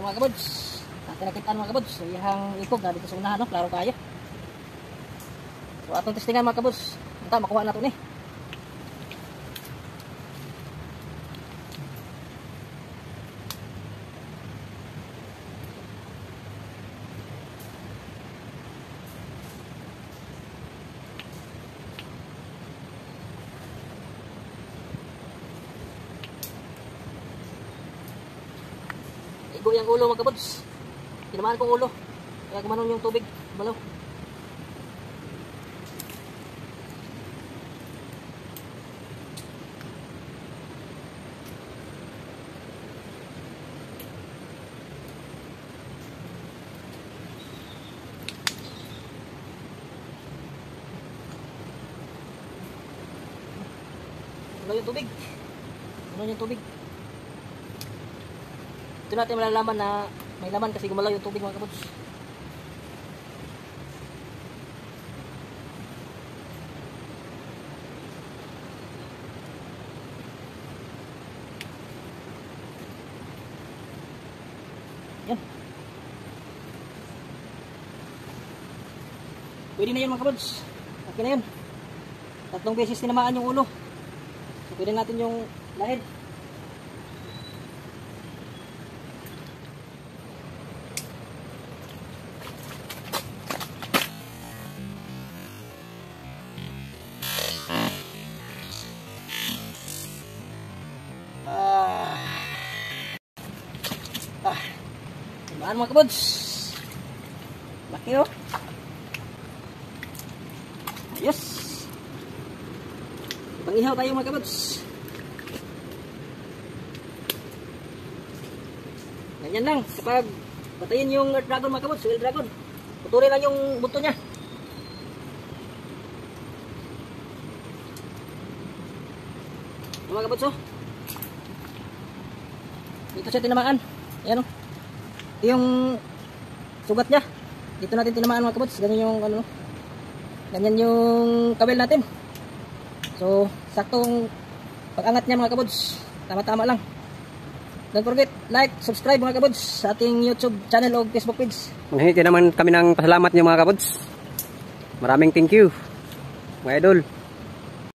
mga kabuds. Nakitaan mga kabuds. So yung ikog na dito sa unahan, no? Klaro kayo. So atong testingan mga kabuds. Ito, makuha na ito ni. Igo yung ulo mga kabuds. Tinamaan kong ulo. Kaya gumanon yung tubig. Balaw. Balaw yung tubig. Gumanon yung tubig. Ito natin malalaman na may laman kasi gumalaw yung tubig mga kabuds. Yan. Pwede na yun mga kabuds. Okay na yun. 3 beses tinamaan yung ulo. So pwede natin yung lahid. Ano mga kabuds? Laki oh. Ayos. Pangihaw tayo mga kabuds. Ganyan lang. Kapag patayin yung earth dragon mga kabuds, oil dragon, putulin lang yung buto niya. Mga kabuds oh. Dito siya tinamaan. Ayan oh. Yung sugat niya dito natin tinamaan mga kabuds. Ganyan yung ano, ganyan yung kabel natin. So saktong pag-angat niya mga kabuds, tama-tama lang. Don't forget like, subscribe mga kabuds sa ating YouTube channel o Facebook page. Manghingi naman kami ng pasalamat niyo mga kabuds. Maraming thank you mga idol.